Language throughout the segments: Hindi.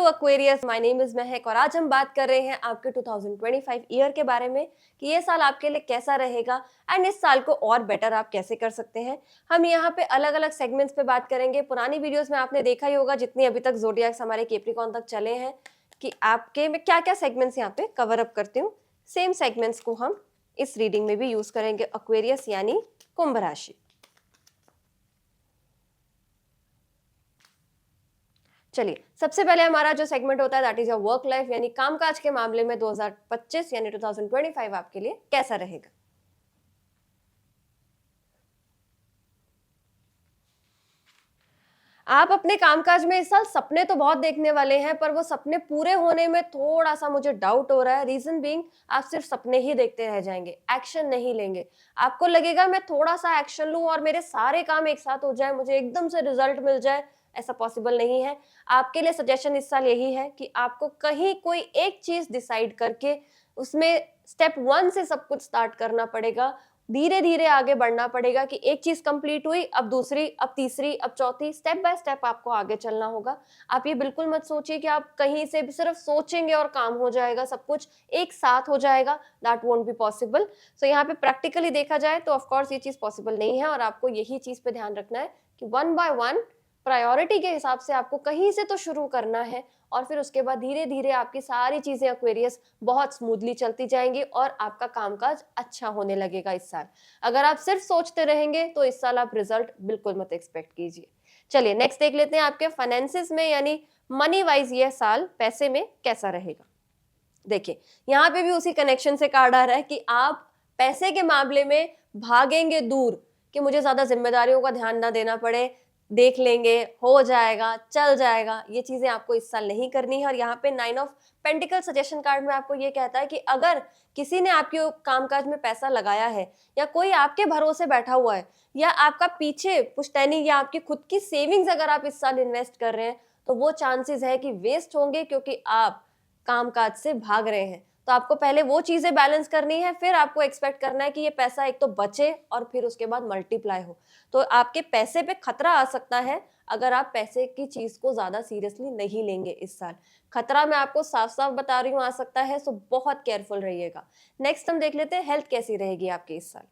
एक्वेरियस, माय नेम इज महक और आज हम बात कर रहे हैं आपके 2025 ईयर के बारे में कि ये साल आपके लिए कैसा रहेगा एंड इस साल को और बेटर आप कैसे कर सकते हैं। हम यहाँ पे अलग अलग सेगमेंट्स पे बात करेंगे। पुरानी वीडियोस में आपने देखा ही होगा जितनी अभी तक ज़ोडिएक्स हमारे कैप्रिकॉर्न तक चले हैं कि आपके मैं क्या क्या सेगमेंट्स यहाँ पे कवर अप करती हूँ। सेम सेगमेंट्स को हम इस रीडिंग में भी यूज करेंगे। एक्वेरियस यानी कुंभ राशि। चलिए, सबसे पहले हमारा जो सेगमेंट होता है that is your work life यानी कामकाज के मामले में 2025 यानी 2025 आपके लिए कैसा रहेगा। आप अपने कामकाज में इस साल सपने तो बहुत देखने वाले हैं, पर वो सपने पूरे होने में थोड़ा सा मुझे डाउट हो रहा है। रीजन बीइंग आप सिर्फ सपने ही देखते रह जाएंगे, एक्शन नहीं लेंगे। आपको लगेगा मैं थोड़ा सा एक्शन लूं और मेरे सारे काम एक साथ हो जाए, मुझे एकदम से रिजल्ट मिल जाए, ऐसा पॉसिबल नहीं है। आपके लिए सजेशन इस साल यही है कि आपको कहीं कोई एक चीज डिसाइड करके उसमें स्टेप 1 से सब कुछ स्टार्ट करना पड़ेगा। धीरे धीरे आगे बढ़ना पड़ेगा कि एक चीज कंप्लीट हुई, अब दूसरी, अब तीसरी, अब चौथी, स्टेप बाय स्टेप आपको आगे चलना होगा। आप ये बिल्कुल मत सोचिए कि आप कहीं से भी सिर्फ सोचेंगे और काम हो जाएगा, सब कुछ एक साथ हो जाएगा। That won't be possible. So यहाँ पे प्रैक्टिकली देखा जाए तो ऑफकोर्स ये चीज पॉसिबल नहीं है और आपको यही चीज पे ध्यान रखना है कि 1 बाय 1 प्रायोरिटी के हिसाब से आपको कहीं से तो शुरू करना है और फिर उसके बाद धीरे धीरे आपकी सारी चीजें एक्वेरियस बहुत स्मूथली चलती जाएंगी और आपका कामकाज अच्छा होने लगेगा इस साल। अगर आप सिर्फ सोचते रहेंगे तो इस साल आप रिजल्ट बिल्कुल मत एक्सपेक्ट कीजिए। चलिए नेक्स्ट देख लेते हैं आपके फाइनेंसिस में यानी मनी वाइज ये साल पैसे में कैसा रहेगा। देखिए, यहाँ पे भी उसी कनेक्शन से कार्ड आ रहा है कि आप पैसे के मामले में भागेंगे दूर कि मुझे ज्यादा जिम्मेदारियों का ध्यान ना देना पड़े, देख लेंगे, हो जाएगा, चल जाएगा। ये चीजें आपको इस साल नहीं करनी है। और यहाँ पे 9 ऑफ पेंटिकल सजेशन कार्ड में आपको ये कहता है कि अगर किसी ने आपके कामकाज में पैसा लगाया है या कोई आपके भरोसे बैठा हुआ है या आपका पीछे पुश्तैनी या आपकी खुद की सेविंग्स अगर आप इस साल इन्वेस्ट कर रहे हैं तो वो चांसेस है कि वेस्ट होंगे क्योंकि आप कामकाज से भाग रहे हैं। तो आपको पहले वो चीजें बैलेंस करनी है, फिर आपको एक्सपेक्ट करना है कि ये पैसा एक तो बचे और फिर उसके बाद मल्टीप्लाई हो। तो आपके पैसे पे खतरा आ सकता है अगर आप पैसे की चीज को ज्यादा सीरियसली नहीं लेंगे इस साल। खतरा मैं आपको साफ साफ बता रही हूँ आ सकता है, सो बहुत केयरफुल रहिएगा। नेक्स्ट हम देख लेते हैं हेल्थ कैसी रहेगी आपकी इस साल।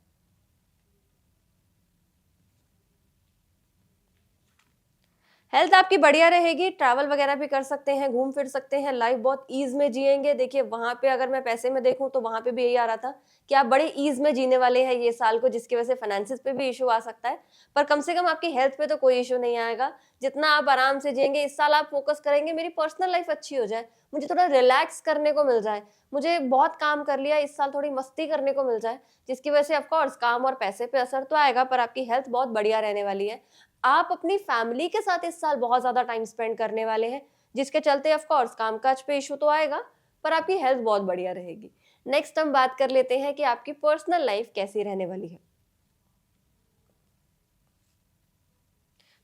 हेल्थ आपकी बढ़िया रहेगी, ट्रैवल वगैरह भी कर सकते हैं, घूम फिर सकते हैं, लाइफ बहुत ईज में जिएंगे। देखिए वहां पे अगर मैं पैसे में देखूं तो वहां पे भी यही आ रहा था कि आप बड़े ईज में जीने वाले हैं ये साल को, जिसकी वजह से फाइनेंसिस पे भी इशू आ सकता है, पर कम से कम आपकी हेल्थ पे तो कोई इशू नहीं आएगा। जितना आप आराम से जिएंगे इस साल आप फोकस करेंगे मेरी पर्सनल लाइफ अच्छी हो जाए, मुझे थोड़ा रिलैक्स करने को मिल जाए, मुझे बहुत काम कर लिया इस साल थोड़ी मस्ती करने को मिल जाए, जिसकी वजह से ऑफकोर्स काम और पैसे पे असर तो आएगा पर आपकी हेल्थ बहुत बढ़िया रहने वाली है। आप अपनी फैमिली के साथ इस साल बहुत ज्यादा टाइम स्पेंड करने वाले हैं, जिसके चलते ऑफ कोर्स कामकाज पे इशू तो आएगा पर आपकी हेल्थ बहुत बढ़िया रहेगी। नेक्स्ट हम बात कर लेते हैं कि आपकी पर्सनल लाइफ कैसी रहने वाली है।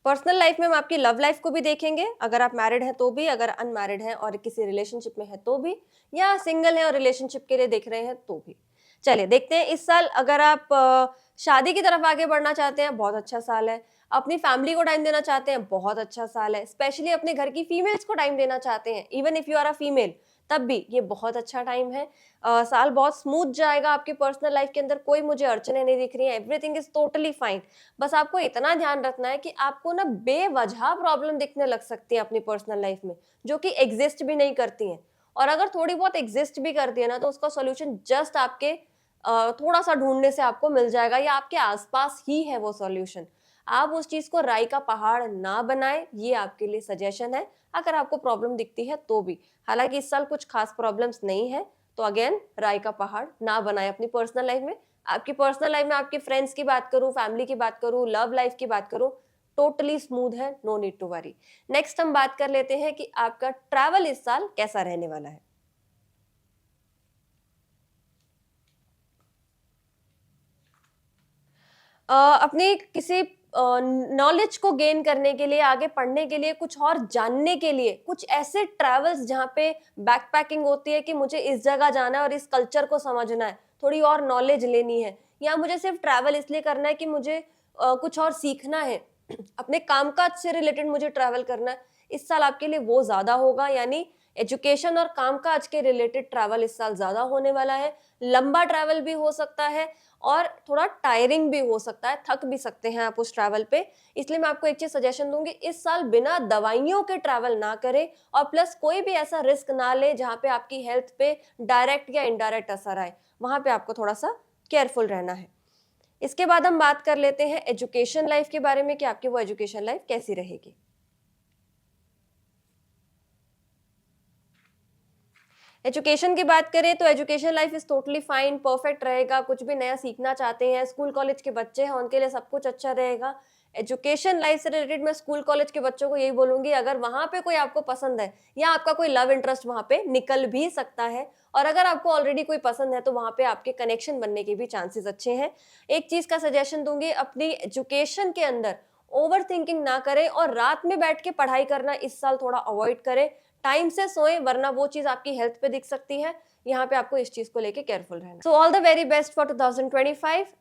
पर्सनल लाइफ में हम आपकी लव लाइफ को भी देखेंगे, अगर आप मैरिड हैं तो भी, अगर अनमैरिड हैं और किसी रिलेशनशिप में है तो भी, या सिंगल हैं और रिलेशनशिप के लिए देख रहे हैं तो भी। चलिए देखते हैं इस साल अगर आप शादी की तरफ आगे बढ़ना चाहते हैं, बहुत अच्छा साल है। अपनी फैमिली को टाइम देना चाहते हैं, बहुत अच्छा साल है। स्पेशली अपने घर की फीमेल्स को टाइम देना चाहते हैं, even if you are a female, तब भी ये बहुत अच्छा टाइम है। साल बहुत स्मूथ जाएगा आपकी पर्सनल लाइफ के अंदर, कोई मुझे अड़चने नहीं दिख रही है, एवरीथिंग इज टोटली फाइन। बस आपको इतना ध्यान रखना है कि आपको ना बेवजह प्रॉब्लम दिखने लग सकती है अपनी पर्सनल लाइफ में, जो कि एग्जिस्ट भी नहीं करती हैं। और अगर थोड़ी बहुत एग्जिस्ट भी करती है ना तो उसका सॉल्यूशन जस्ट आपके थोड़ा सा ढूंढने से आपको मिल जाएगा या आपके आसपास ही है वो सॉल्यूशन। आप उस चीज को राई का पहाड़ ना बनाए, ये आपके लिए सजेशन है अगर आपको प्रॉब्लम दिखती है तो भी। हालांकि इस साल कुछ खास प्रॉब्लम्स नहीं है, तो अगेन राई का पहाड़ ना बनाए अपनी पर्सनल लाइफ में। आपकी पर्सनल लाइफ में आपके फ्रेंड्स की बात करूं, फैमिली की बात करूं, लव लाइफ की बात करूं, टोटली स्मूथ है, no need to worry. Next हम बात कर लेते हैं कि आपका ट्रैवल इस साल कैसा रहने वाला है। अपनी किसी नॉलेज को गेन करने के लिए, आगे पढ़ने के लिए, कुछ और जानने के लिए, कुछ ऐसे ट्रैवल्स जहाँ पे बैकपैकिंग होती है कि मुझे इस जगह जाना है और इस कल्चर को समझना है, थोड़ी और नॉलेज लेनी है, या मुझे सिर्फ ट्रैवल इसलिए करना है कि मुझे कुछ और सीखना है, अपने कामकाज से रिलेटेड मुझे ट्रैवल करना है। इस साल आपके लिए वो ज्यादा होगा, यानी एजुकेशन और कामकाज के रिलेटेड ट्रैवल इस साल ज्यादा होने वाला है। लंबा ट्रैवल भी हो सकता है और थोड़ा टायरिंग भी हो सकता है, थक भी सकते हैं आप उस ट्रैवल पे। इसलिए मैं आपको एक चीज सजेशन दूंगी, इस साल बिना दवाइयों के ट्रैवल ना करें और प्लस कोई भी ऐसा रिस्क ना ले जहां पे आपकी हेल्थ पे डायरेक्ट या इनडायरेक्ट असर आए, वहां पे आपको थोड़ा सा केयरफुल रहना है। इसके बाद हम बात कर लेते हैं एजुकेशन लाइफ के बारे में कि आपकी वो एजुकेशन लाइफ कैसी रहेगी। एजुकेशन की बात करें तो education life is totally fine, perfect रहेगा। कुछ भी नया सीखना चाहते हैं, स्कूल कॉलेज के बच्चे हैं, उनके लिए सब कुछ अच्छा रहेगा। एजुकेशन लाइफ से रिलेटेड मैं स्कूल कॉलेज के बच्चों को यही बोलूंगी, अगर वहां पे कोई आपको पसंद है या आपका कोई लव इंटरेस्ट वहां पे निकल भी सकता है, और अगर आपको ऑलरेडी कोई पसंद है तो वहां पे आपके कनेक्शन बनने के भी चांसेस अच्छे हैं। एक चीज का सजेशन दूंगी, अपनी एजुकेशन के अंदर ओवर थिंकिंग ना करें और रात में बैठ के पढ़ाई करना इस साल थोड़ा अवॉइड करें। टाइम से सोएं, वरना वो चीज आपकी हेल्थ पे दिख सकती है। यहाँ पे आपको इस चीज को लेके केयरफुल रहना। So all the very best for 2025।